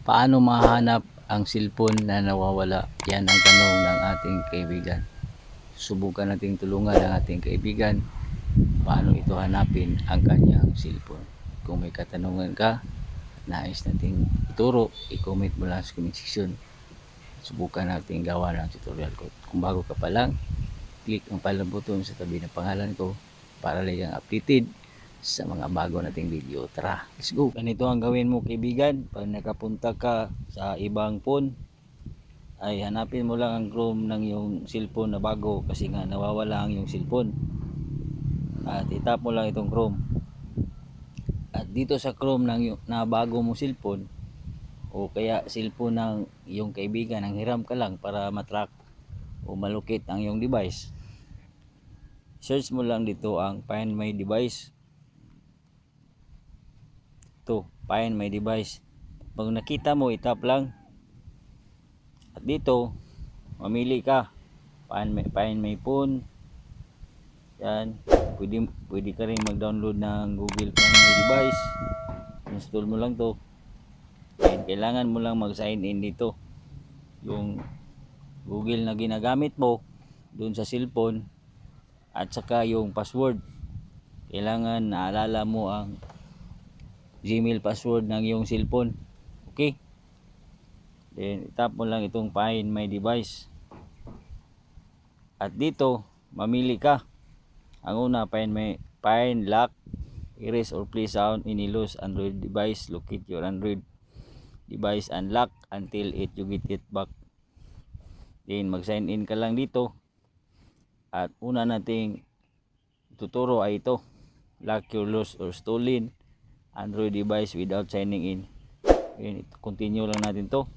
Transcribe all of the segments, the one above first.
Paano mahanap ang cellphone na nawawala? Yan ang tanong ng ating kaibigan. Subukan nating tulungan ang ating kaibigan paano ito hanapin ang kanyang cellphone. Kung may katanungan ka, nais nating ituro, i-comment mo lang sa comment section. Subukan natin gawa ng tutorial ko. Kung bago ka pa lang, click ang palang button sa tabi ng pangalan ko para lang updated sa mga bago nating video. Tara, let's go. Ganito ang gawin mo kaibigan. Pag nakapunta ka sa ibang phone, ay hanapin mo lang ang Chrome ng yung cellphone na bago kasi nga nawawala ang yung cellphone. At itap mo lang itong Chrome. At dito sa Chrome ng yung, na bago mo cellphone o kaya cellphone ng yung kaibigan, ang hiram ka lang para matrack o malukit ang yung device. Search mo lang dito ang Find My Device. To Find My Device. Pag nakita mo, itap lang. At dito, mamili ka. Find my phone. Yan. Pwede ka rin mag-download ng Google Find My Device. Install mo lang to. And kailangan mo lang mag-sign in dito. Yung Google na ginagamit mo doon sa cellphone at saka yung password. Kailangan naalala mo ang Gmail password ng iyong cellphone. Okay? Then itap mo lang itong Find My Device. At dito, mamili ka. Ang una, find lock, erase or play sound any loose Android device. Locate your Android device and lock until you get it back. Then mag-sign in ka lang dito. At una nating tuturo ay ito. Lock your lost or stolen Android device without signing in. Then continue lang natin to.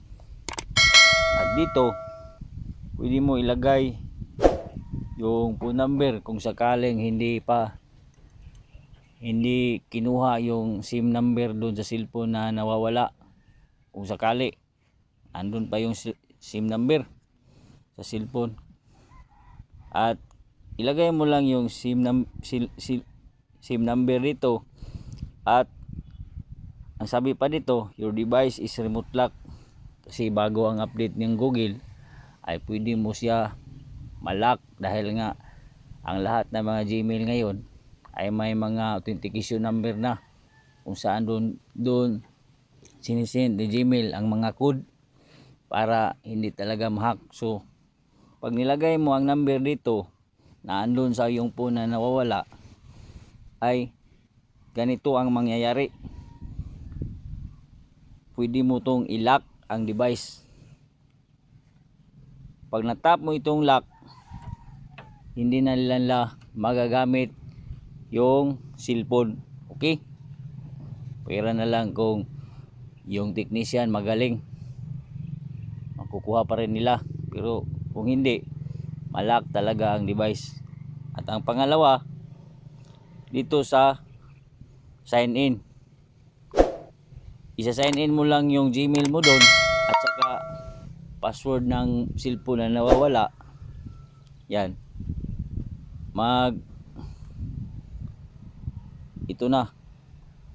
At dito, pwede mo ilagay yung phone number kung sakaling hindi kinuha yung SIM number doon sa cellphone na nawawala. Kung sakali andun pa yung SIM number sa cellphone, at ilagay mo lang yung SIM number dito. At ang sabi pa dito, your device is remote lock, kasi bago ang update ng Google ay pwede mo siya malock dahil nga ang lahat ng mga Gmail ngayon ay may mga authentication number na kung saan doon sinisend ni Gmail ang mga code para hindi talaga ma-hack. So pag nilagay mo ang number dito na andun sa iyong phone na nawawala, ay ganito ang mangyayari. Pwede mo tong i-lock ang device. Pag natap mo itong lock, hindi na nila magagamit yung cellphone. Okay? Pwera na lang kung yung technician magaling, makukuha pa rin nila. Pero kung hindi, malock talaga ang device. At ang pangalawa, dito sa sign in, isa-sign in mo lang yung Gmail mo doon at saka password ng cellphone na nawawala. Yan. Ito na.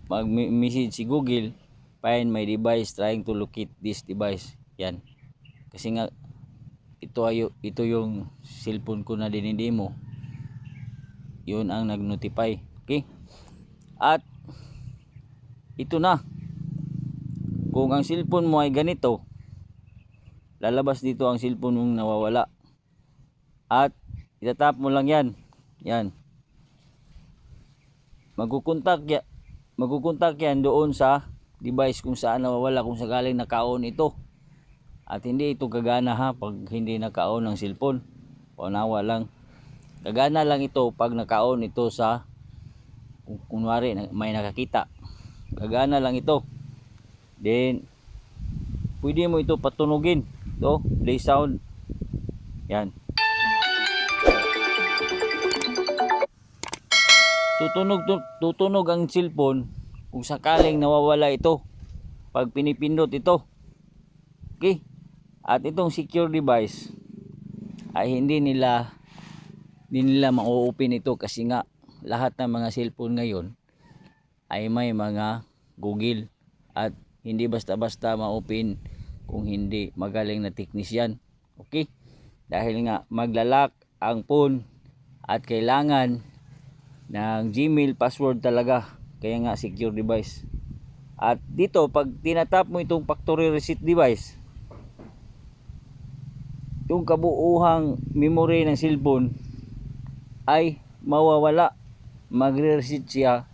Mag-message si Google, find my device trying to locate this device. Yan. Kasi nga ito yung cellphone ko na dinidemo. Yun ang nag-notify. Okay? At ito na. Kung ang cellphone mo ay ganito, lalabas dito ang cellphone mong nawawala. At itatap mo lang yan. Yan. Magkukontak yan doon sa device kung saan nawawala, kung sakaling naka-on ito. At hindi ito gagana ha pag hindi naka-on ang cellphone. Paunawa lang. Gagana lang ito pag naka-on ito sa, kunwari may nakakita. Gagana lang ito. Then pwede mo ito patunugin. Ito, play sound. Yan. Tutunog ang cellphone kung sakaling nawawala ito pag pinipindot ito. Okay? At itong secure device ay hindi nila ma-open ito kasi nga lahat ng mga cellphone ngayon ay may mga Google. At hindi basta-basta ma-open kung hindi magaling na technician. Okay? Dahil nga maglalak ang phone at kailangan ng Gmail password talaga. Kaya nga secure device. At dito pag tinatap mo itong factory reset device, yung kabuuhang memory ng cellphone ay mawawala. Magre-reset siya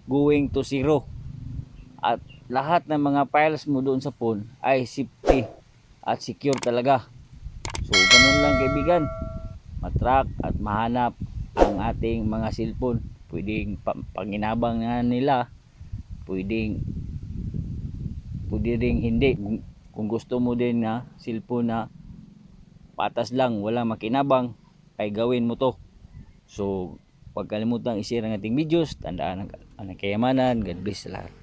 going to zero. At lahat ng mga files mo doon sa phone ay safety at secure talaga. So ganun lang kaibigan, matrack at mahanap ang ating mga cellphone. Pwedeng panginabang nga nila, pwede ring hindi. Kung gusto mo din na cellphone na patas lang, walang makinabang, ay gawin mo to. So huwag kalimutang i-share ang ating videos. Tandaan ang kayamanan. God bless sa lahat.